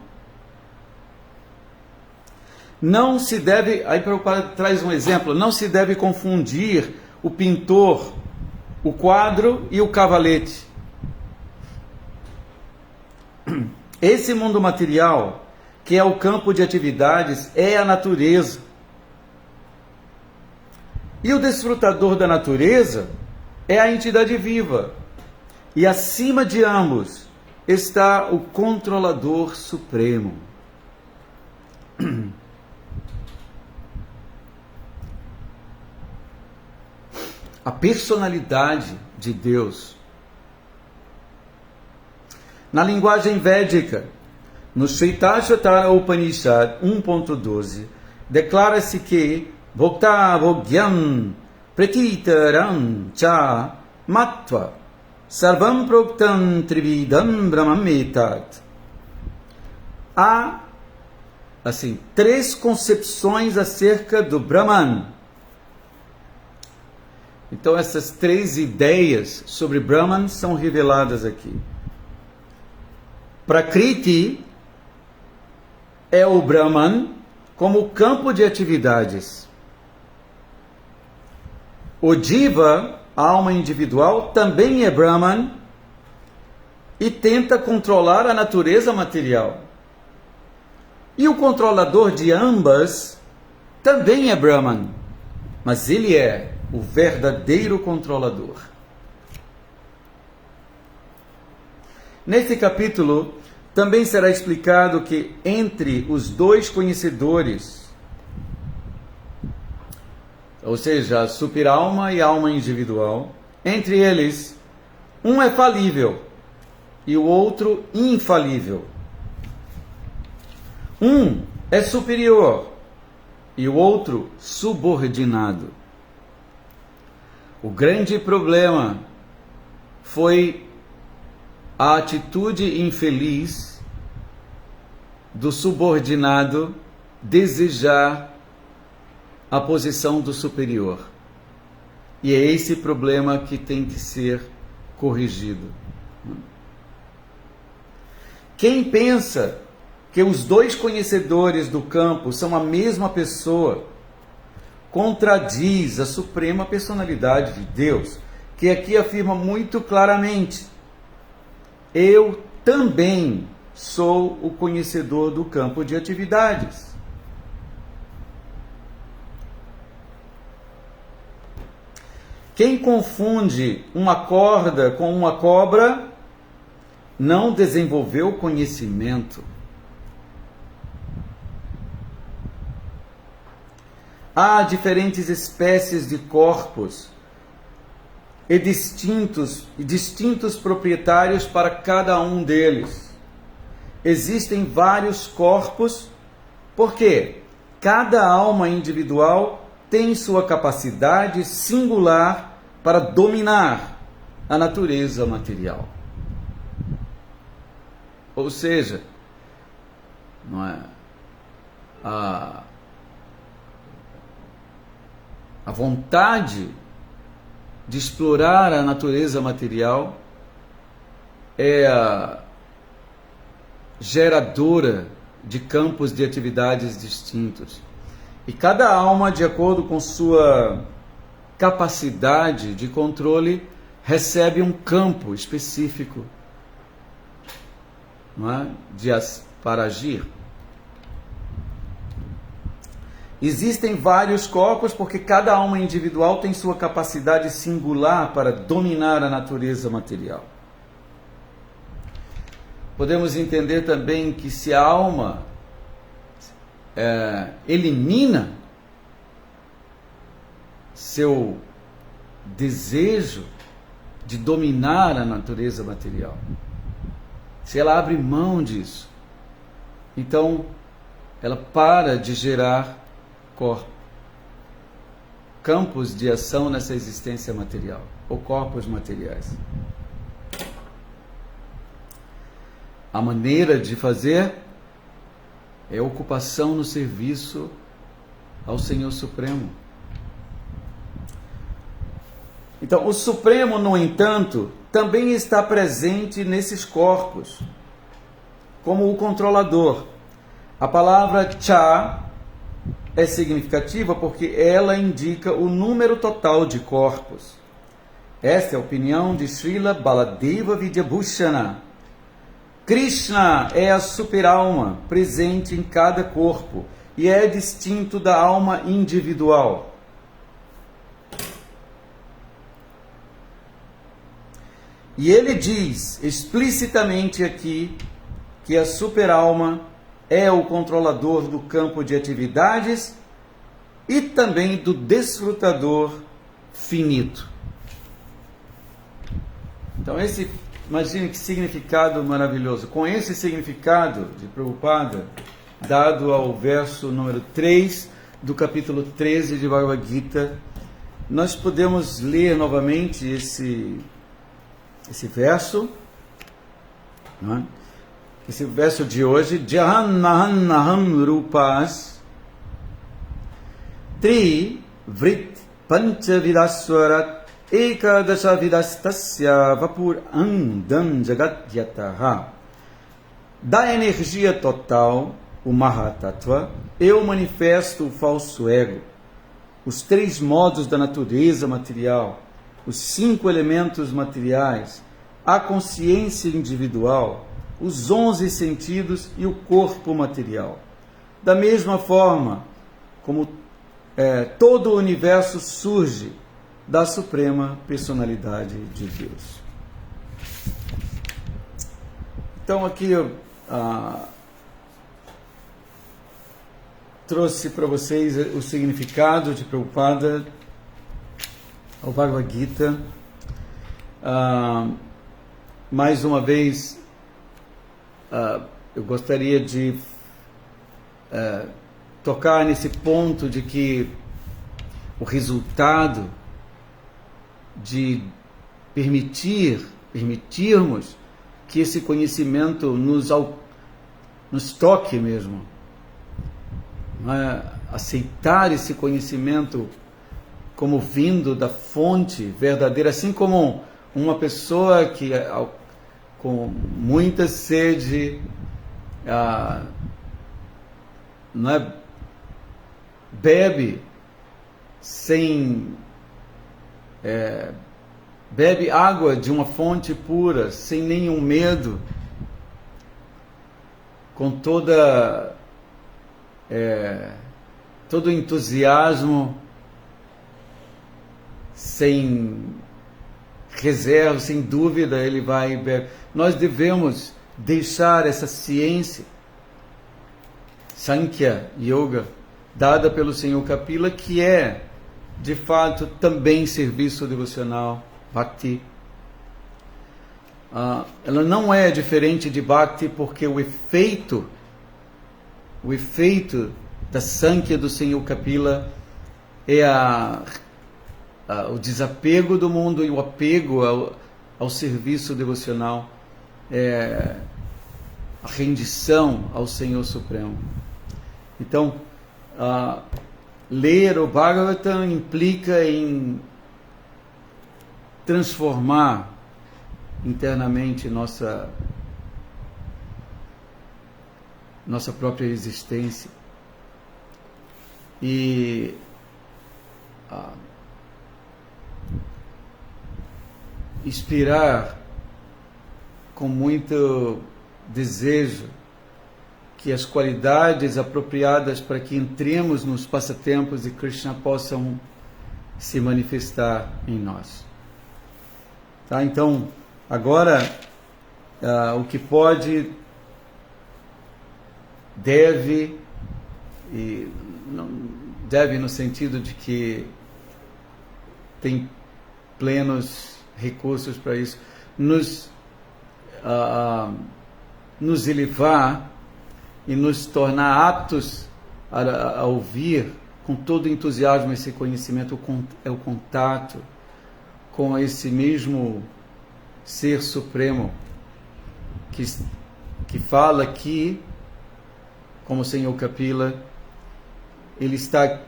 Não se deve, aí Prabhupada traz um exemplo, não se deve confundir o pintor, o quadro e o cavalete. Esse mundo material, que é o campo de atividades, é a natureza. E o desfrutador da natureza é a entidade viva. E acima de ambos está o controlador supremo. A personalidade de Deus. Na linguagem védica, no Shvetashvatara Upanishad 1.12, declara-se que Bhokta Bhogyam Pratitaram Cha Matva Sarvam Proktam Trividam Brahmam Etat. Há, assim, três concepções acerca do Brahman. Então essas três ideias sobre Brahman são reveladas aqui. Prakriti é o Brahman como campo de atividades. O Jiva, a alma individual, também é Brahman e tenta controlar a natureza material. E o controlador de ambas também é Brahman, mas ele é o verdadeiro controlador. Neste capítulo, também será explicado que entre os dois conhecedores, ou seja, a superalma e a alma individual, entre eles, um é falível e o outro infalível. Um é superior e o outro subordinado. O grande problema foi a atitude infeliz do subordinado desejar a posição do superior. E é esse problema que tem que ser corrigido. Quem pensa que os dois conhecedores do campo são a mesma pessoa, contradiz a suprema personalidade de Deus, que aqui afirma muito claramente: eu também sou o conhecedor do campo de atividades. Quem confunde uma corda com uma cobra não desenvolveu conhecimento. Há diferentes espécies de corpos e distintos proprietários para cada um deles. Existem vários corpos, porque cada alma individual tem sua capacidade singular para dominar a natureza material. Ou seja, não é a vontade de explorar a natureza material é a geradora de campos de atividades distintos. E cada alma, de acordo com sua capacidade de controle, recebe um campo específico, não é? Para agir. Existem vários corpos porque cada alma individual tem sua capacidade singular para dominar a natureza material. Podemos entender também que se a alma elimina seu desejo de dominar a natureza material, se ela abre mão disso, então ela para de gerar campos de ação nessa existência material, ou corpos materiais. A maneira de fazer é ocupação no serviço ao Senhor Supremo. Então, o Supremo, no entanto, também está presente nesses corpos, como o controlador. A palavra Cha é significativa porque ela indica o número total de corpos. Esta é a opinião de Srila Baladeva Vidyabhushana. Krishna é a super-alma presente em cada corpo e é distinto da alma individual. E ele diz explicitamente aqui que a super-alma é o controlador do campo de atividades e também do desfrutador finito. Então, imagine que significado maravilhoso. Com esse significado de Prabhupada, dado ao verso número 3 do capítulo 13 de Bhagavad Gita, nós podemos ler novamente esse verso, não é? Esse verso de hoje: Jahannaham Rupas Tri Vrit Panchavidaswarat Ekadashavidastasya Vapur Andam Jagatyataha. Da energia total, o Mahatattva, eu manifesto o falso ego, os 3 modos da natureza material, os 5 elementos materiais, a consciência individual, os 11 sentidos e o corpo material. Da mesma forma como todo o universo surge da Suprema Personalidade de Deus. Então aqui eu trouxe para vocês o significado de Prabhupada ao Bhagavad Gita. Mais uma vez, eu gostaria de tocar nesse ponto de que o resultado de permitirmos que esse conhecimento nos toque mesmo, aceitar esse conhecimento como vindo da fonte verdadeira, assim como uma pessoa que com muita sede não é, bebe água de uma fonte pura, sem nenhum medo, com todo entusiasmo, sem reserva, sem dúvida, ele vai beber. Nós devemos deixar essa ciência, Sankhya Yoga, dada pelo Senhor Kapila, que é, de fato, também serviço devocional, Bhakti. Ela não é diferente de Bhakti, porque o efeito da Sankhya do Senhor Kapila é o desapego do mundo e o apego ao serviço devocional, a rendição ao Senhor Supremo. Então, ler o Bhagavatam implica em transformar internamente nossa própria existência e inspirar com muito desejo que as qualidades apropriadas para que entremos nos passatempos de Krishna possam se manifestar em nós. Tá? Então, agora, o que pode, deve, e não deve no sentido de que tem plenos recursos para isso, nos elevar e nos tornar aptos a ouvir com todo entusiasmo esse conhecimento, é o contato com esse mesmo Ser Supremo que fala que, como o Senhor Kapila, ele está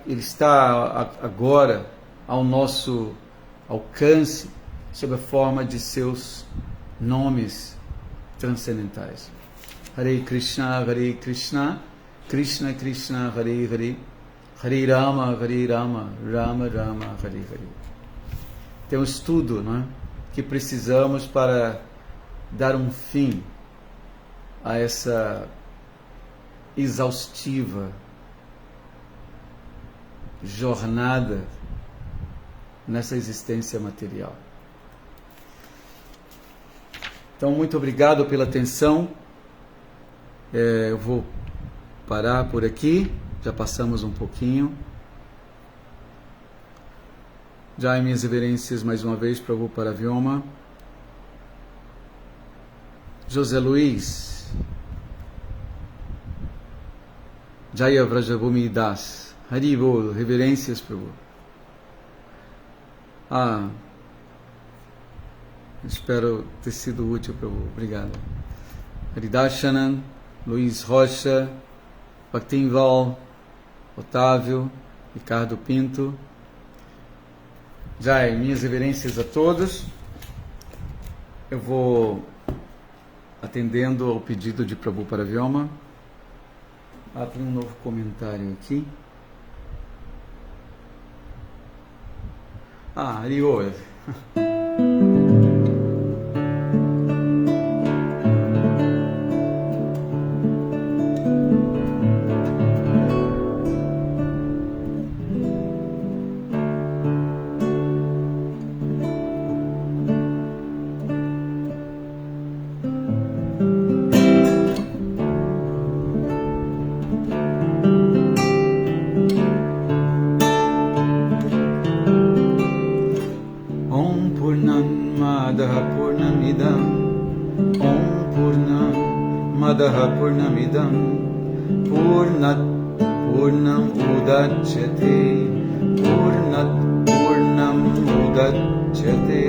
agora ao nosso alcance sob a forma de seus nomes transcendentais. Hare Krishna, Krishna Krishna, Hare Hare, Hare Rama, Rama Rama, Hare Hare. Temos tudo, não é, que precisamos para dar um fim a essa exaustiva jornada nessa existência material. Então, muito obrigado pela atenção. Eu vou parar por aqui, já passamos um pouquinho. Jai, minhas reverências mais uma vez para o Paravyoma. José Luiz. Jaya Vrajabhumi Das. Hari Bol, reverências, Prabhu. Espero ter sido útil, Prabhu. Obrigado. Haridarshanan, Luiz Rocha, Bhaktinval, Otávio, Ricardo Pinto. Jai, minhas reverências a todos. Eu vou atendendo ao pedido de Prabhu Paravyoma. Tem um novo comentário aqui. Hariol. Purnamidam Purnat Purnam Udachyate Purnat Purnam Udachyate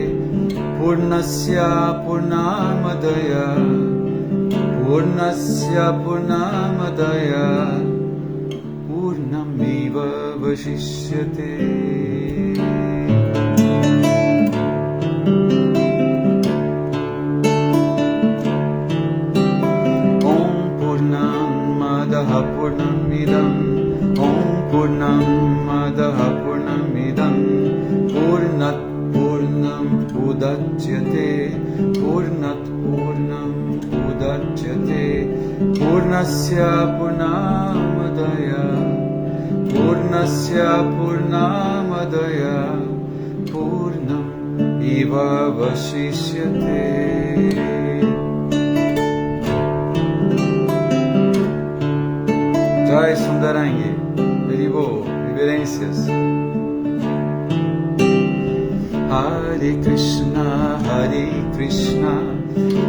Purnasya Purnamadaya Purnasya Purnamadaya Purnameva Vashishyate. Purnamidam Om Purnamadaha Purnamidam Purnat Purnam Udachyate Purnat Purnam Udachyate Purnasya Purnamadaya Purnasya Purnamadaya Purnam Iva Vashishyate. Jai Sundarangi, Haribo, reverências. Hare Krishna,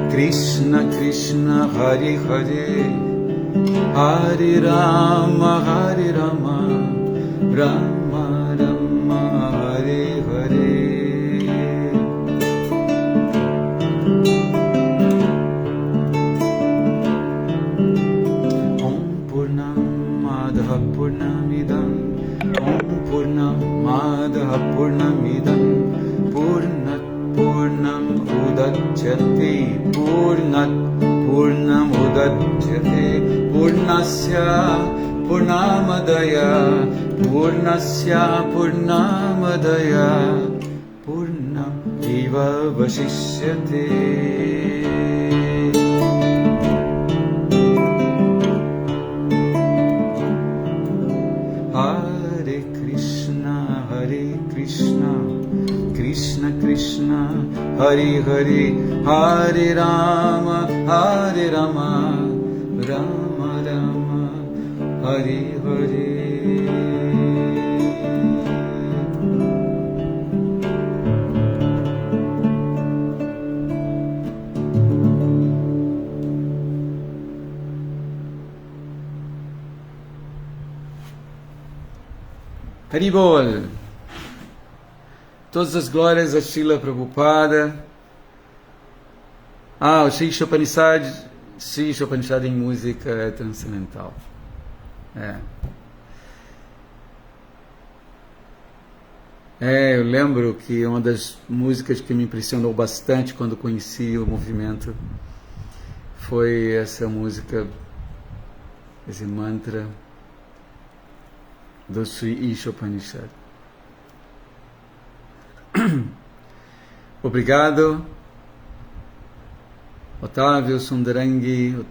Krishna Krishna, Hare Hare, Hare Rama, Rama Rama, Hare Hare. Purnamidam Om Purnamadaha Purnamidam Purnat Purnam Udachyate Purnat Purnam Udachyate Purnasya Purnamadaya Purnasya Purnamadaya Purnam Eva Vashishyate. Krishna Krishna, Hare Hare, Hare Rama, Rama Rama, Hare Hare. Haribol. Todas as glórias a Srila Prabhupada. O Sri Upanishad em música é transcendental. Eu lembro que uma das músicas que me impressionou bastante quando conheci o movimento foi essa música, esse mantra do Sri Upanishad. Obrigado, Otávio, Sundarangi,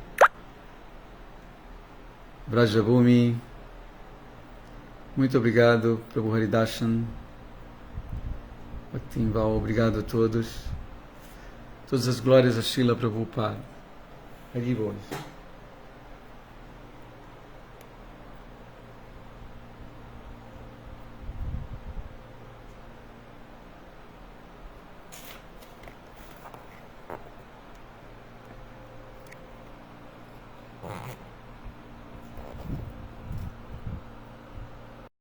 Vrajabhumi. Muito obrigado, Prabhu Haridashan, Bhaktinval. Obrigado a todos. Todas as glórias a Srila Prabhupada. Haribol.